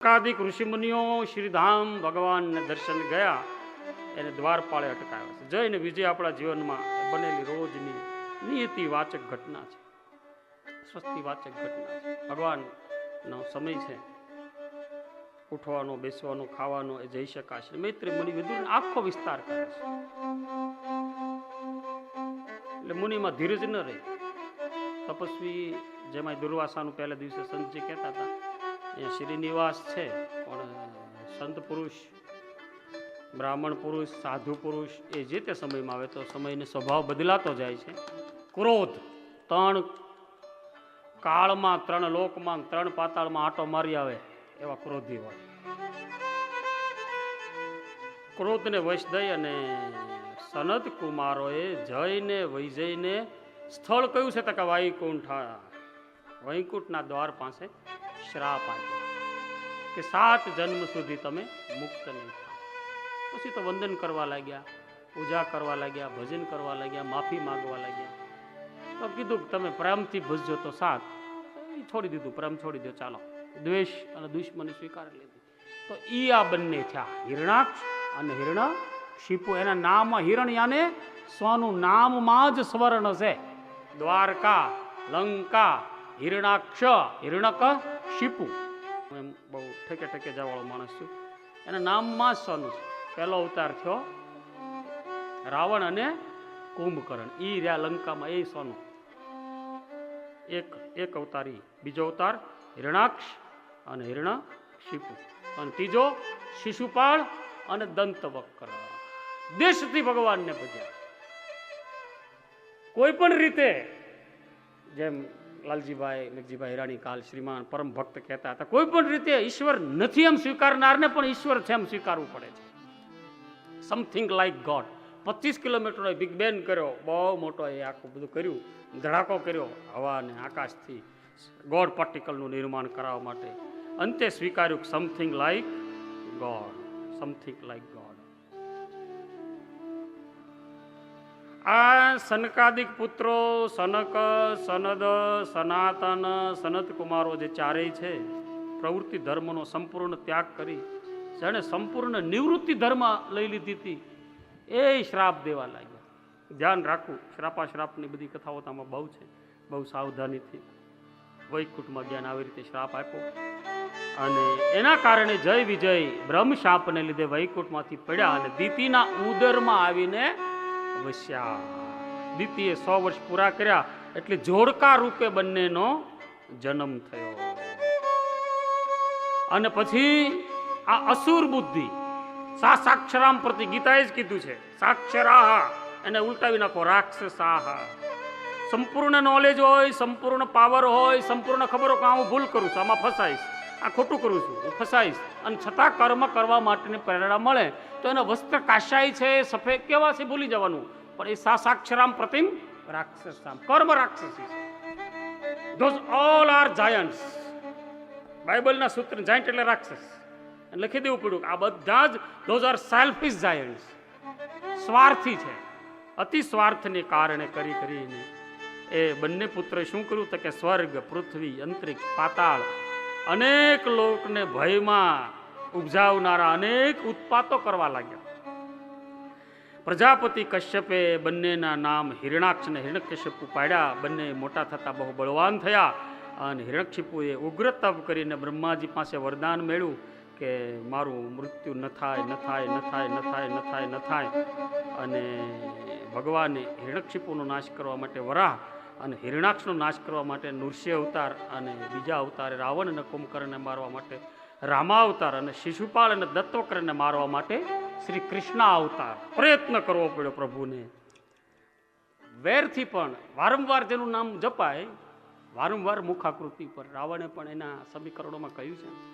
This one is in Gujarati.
એકાધિક ઋષિમુનિઓ શ્રીધામ ભગવાનને દર્શન ગયા, એને દ્વારપાળે અટકાવ્યા છે. જય ને વિજય આપણા જીવનમાં બનેલી રોજની નિયતિ વાચક ઘટના છે, સ્વસ્તિ વાચક ઘટના છે. ભગવાનનો સમય છે, ઉઠવાનો, બેસવાનો, ખાવાનો એ જઈ શકાશે. મૈત્રી મુનિ વિદુરનો આખો વિસ્તાર કરે છે. એટલે મુનિમાં ધીરજ ન રહી. તપસ્વી જેમાં દુર્વાસાનું પહેલા દિવસે સંતજી કહેતા હતા, અહીંયા શ્રીનિવાસ છે, પણ સંત પુરુષ, બ્રાહ્મણ પુરુષ, સાધુ પુરુષ એ જે તે સમયમાં આવે તો સમયનો સ્વભાવ બદલાતો જાય છે. ક્રોધ ત્રણ કાળમાં, ત્રણ લોકમાં, ત્રણ પાતાળમાં આટો મારી આવે એવા ક્રોધી હોય. ક્રોધને વશ દઈ અને સનત કુમારોએ જઈને વૈજયને સ્થળ કયું છે તો કે વૈકુંઠ, વૈકુંઠના દ્વાર પાસે શ્રાપ આપ્યો કે 7 જન્મ સુધી તમે મુક્ત નહીં થાઓ. પછી તો વંદન કરવા લાગ્યા, પૂજા કરવા લાગ્યા, ભજન કરવા લાગ્યા, માફી માંગવા લાગ્યા. તો કીધું કે તમે પ્રેમથી ભજજો તો 7, છોડી દીધું, પ્રેમ છોડી દો, ચાલો. દ્વેષ અને દુશ્મની સ્વીકારી લીધી. તો ઈ આ બંને થયા, હિરણાક્ષ અને હિરણ્યશિપુ. એના નામ હિરણ યાને સ્વનું નામમાં જ સ્વર્ણ છે. દ્વારકા, લંકા, હિરણાક્ષ, હિરણક, શિપુ. એમ બહુ ઠેકે ઠેકે જવાળો માણસ છું. એના નામમાં જ સોનું છે. પહેલો અવતાર થયો રાવણ અને કુંભકર્ણ, ઈ રહ્યા લંકામાં, એ સોનું એક અવતારી. બીજો અવતાર હિરણાક્ષ અને હિરણ્યશિપુ, અને ત્રીજો શિશુપાળ અને દંતવક્ર. દેશથી ભગવાનને ભજ્યા. કોઈ પણ રીતે, જેમ લાલજીભાઈ મેઘજીભાઈ હિરાણી કાલ શ્રીમાન પરમ ભક્ત કહેતા હતા, કોઈ પણ રીતે ઈશ્વર નથી એમ સ્વીકારનારને પણ ઈશ્વર છે એમ સ્વીકારવું પડે છે. Something like God. 25 કિલોમીટરનો બિગ બેન કર્યો, બહુ મોટો એ આખું બધું કર્યું, ધડાકો કર્યો હવા અને આકાશથી ગોડ પાર્ટિકલનું નિર્માણ કરાવવા માટે. અંતે સ્વીકાર્યું something like God, something like God. આ સનકાદિક પુત્રો સનક, સનદ, સનાતન, સનત કુમારો જે ચારેય છે, પ્રવૃત્તિ ધર્મનો સંપૂર્ણ ત્યાગ કરી જેણે સંપૂર્ણ નિવૃત્તિ ધર્મ લઈ લીધી હતી, એ શ્રાપ દેવા લાગ્યા. ધ્યાન રાખવું, શ્રાપાશ્રાપની બધી કથાઓ આમાં બહુ છે, બહુ સાવધાનીથી. વૈકુંઠમાં જ્ઞાન આવી રીતે શ્રાપ આપ્યો અને એના કારણે જય વિજય બ્રહ્મ શાપને લીધે વૈકુંઠમાંથી પડ્યા અને દિતિના ઉદરમાં આવીને વસ્યા. દિતિએ 100 વર્ષ પૂરા કર્યા એટલે જોડકા રૂપે બંનેનો જન્મ થયો. અને પછી આ અસુર બુદ્ધિ, સાક્ષરામ પ્રતિ ગીતાએ જ કીધું છે, સાક્ષરાહ, એને ઉલટાવી નાખો, રાક્ષસાહ. સંપૂર્ણ નોલેજ હોય, સંપૂર્ણ પાવર હોય, સંપૂર્ણ ખબર હોય કે હું ભૂલ કરું છું, આમાં ફસાઈશ, આ ખોટું કરું છું, હું ફસાઈશ, અને છતાં કર્મ કરવા માટેની પ્રેરણા મળે તો એના વસ્ત્ર કાશાય છે, સફેદ કેવા છે ભૂલી જવાનું. પણ એ સાક્ષરામ પ્રતિમ રાક્ષસામ, કર્મ રાક્ષસી છે. Those all are giants. બાઇબલના સૂત્ર જાયન્ટ એટલે રાક્ષસ, લખી દેવું પડ્યું આ બધા જ ધોઝ આર સેલ્ફિશ જાયન્ટ્સ, સ્વાર્થી છે. અતિ સ્વાર્થને કારણે કરીને એ બંને પુત્રોએ શું કર્યું તો કે સ્વર્ગ, પૃથ્વી, અંતરિક્ષ, પાતાળ, અનેક લોકને ભયમાં ઉપજાવનારા અનેક ઉત્પાતો કરવા લાગ્યા. પ્રજાપતિ કશ્યપે બંનેના નામ હિરણાક્ષ અને હિરણ્યકશ્યપુ પાડ્યા. બંને મોટા થતા બહુ બળવાન થયા અને હિરણ્યકશિપુએ ઉગ્ર તપ કરીને બ્રહ્માજી પાસે વરદાન મેળવ્યું કે મારું મૃત્યુ ન થાય, ન થાય, ન થાય, ન થાય, ન થાય, ન થાય. અને ભગવાને હિરણ્યકશિપુનો નાશ કરવા માટે વરાહ અને હિરણાક્ષનો નાશ કરવા માટે નૃસિંહ અવતાર, અને બીજા અવતારે રાવણ અને કુંભકર્ણને મારવા માટે રામા અવતાર, અને શિશુપાળ અને દત્તવક્રને મારવા માટે શ્રી કૃષ્ણ અવતાર. પ્રયત્ન કરવો પડ્યો પ્રભુને. વેરથી પણ વારંવાર જેનું નામ જપાય, વારંવાર મુખાકૃતિ પર રાવણે પણ એના સમીકરણોમાં કહ્યું છે.